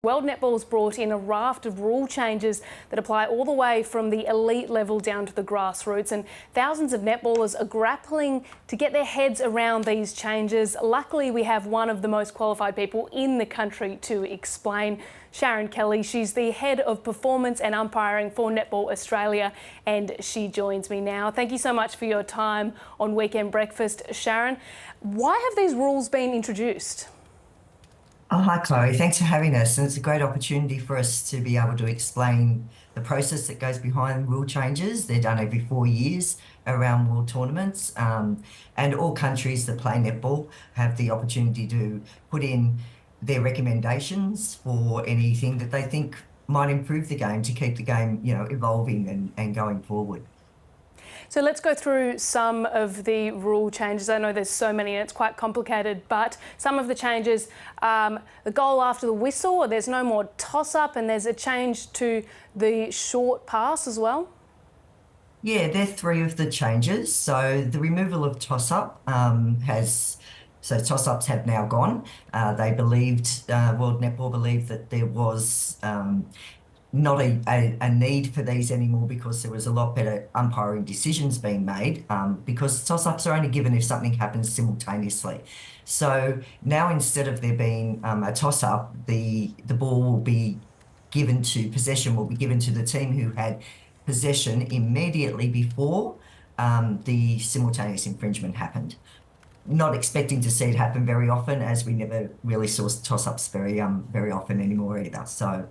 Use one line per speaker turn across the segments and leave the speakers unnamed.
World Netball's brought in a raft of rule changes that apply all the way from the elite level down to the grassroots, and thousands of netballers are grappling to get their heads around these changes. Luckily, we have one of the most qualified people in the country to explain. Sharon Kelly, she's the head of performance and umpiring for Netball Australia, and she joins me now. Thank you so much for your time on Weekend Breakfast, Sharon. Why have these rules been introduced?
Oh, hi, Chloe. Thanks for having us. And it's a great opportunity for us to be able to explain the process that goes behind rule changes. They're done every 4 years around world tournaments. And all countries that play netball have the opportunity to put in their recommendations for anything that they think might improve the game to keep the game, evolving and going forward.
So let's go through some of the rule changes. I know there's so many and it's quite complicated, but some of the changes, the goal after the whistle, there's no more toss-up, and there's a change to the short pass as well.
Yeah, they're three of the changes. So the removal of toss-up so toss-ups have now gone. World Netball believed that there was not a need for these anymore because there was a lot better umpiring decisions being made, because toss-ups are only given if something happens simultaneously. So now, instead of there being a toss-up, the ball will be given to possession will be given to the team who had possession immediately before the simultaneous infringement happened. Not expecting to see it happen very often, as we never really saw toss-ups very often anymore either. So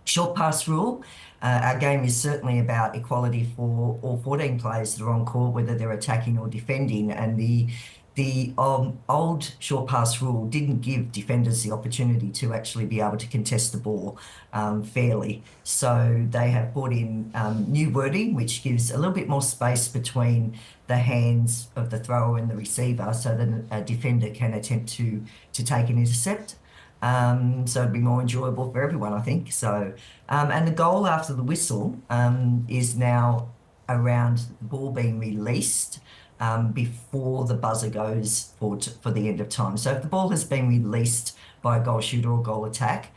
short pass rule, our game is certainly about equality for all 14 players that are on court, whether they're attacking or defending, and the old short pass rule didn't give defenders the opportunity to actually be able to contest the ball fairly. So they have brought in new wording, which gives a little bit more space between the hands of the thrower and the receiver, so that a defender can attempt to take an intercept. So it'd be more enjoyable for everyone, I think. So, and the goal after the whistle is now around the ball being released before the buzzer goes for the end of time. So if the ball has been released by a goal shooter or goal attack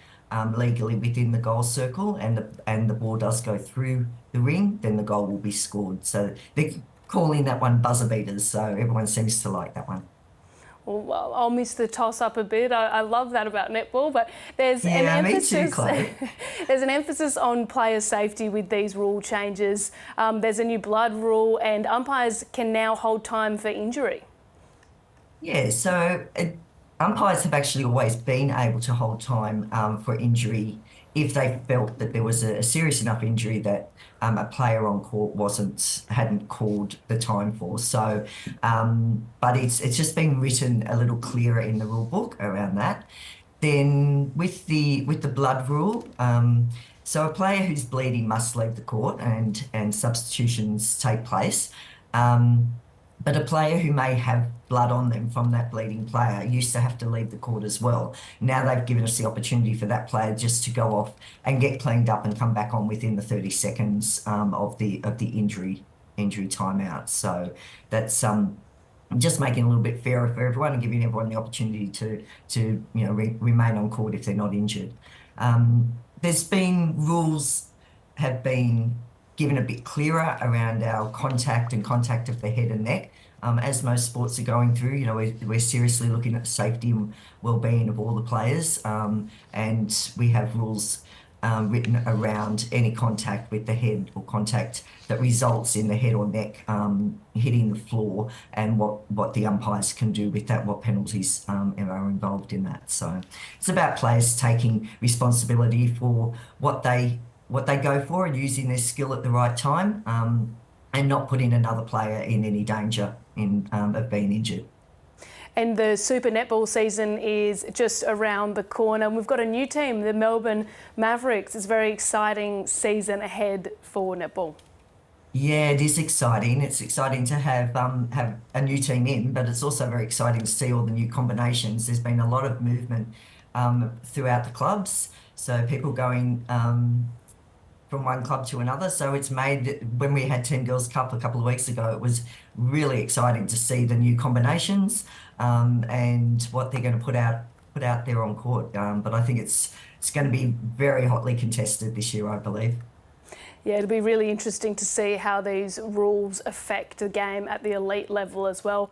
legally within the goal circle, and the ball does go through the ring, then the goal will be scored. So they're calling that one buzzer beaters. So everyone seems to like that one.
Well, I'll miss the toss-up a bit. I love that about netball, but there's an emphasis.
Me too, Chloe.
There's an emphasis on player safety with these rule changes. There's a new blood rule, and umpires can now hold time for injury. Yeah,
so umpires have actually always been able to hold time for injury if they felt that there was a serious enough injury that a player on court hadn't called the time for. So, but it's just been written a little clearer in the rule book around that. Then with the blood rule, so a player who's bleeding must leave the court, and substitutions take place. But a player who may have blood on them from that bleeding player used to have to leave the court as well. Now they've given us the opportunity for that player just to go off and get cleaned up and come back on within the 30 seconds of the injury timeout. So that's just making it a little bit fairer for everyone and giving everyone the opportunity to remain on court if they're not injured. Rules have been given a bit clearer around our contact of the head and neck. As most sports are going through, we're seriously looking at the safety and well-being of all the players, and we have rules written around any contact with the head or contact that results in the head or neck hitting the floor, and what the umpires can do with that, what penalties are involved in that. So it's about players taking responsibility for what they go for and using their skill at the right time, and not putting another player in any danger of being injured.
And the Super Netball season is just around the corner. We've got a new team, the Melbourne Mavericks. It's a very exciting season ahead for netball.
Yeah, it is exciting. It's exciting to have a new team in, but it's also very exciting to see all the new combinations. There's been a lot of movement throughout the clubs, so people going from one club to another. So it's made, when we had Team Girls Cup a couple of weeks ago, it was really exciting to see the new combinations and what they're going to put put out there on court. But I think it's going to be very hotly contested this year, I believe.
Yeah, it'll be really interesting to see how these rules affect the game at the elite level as well.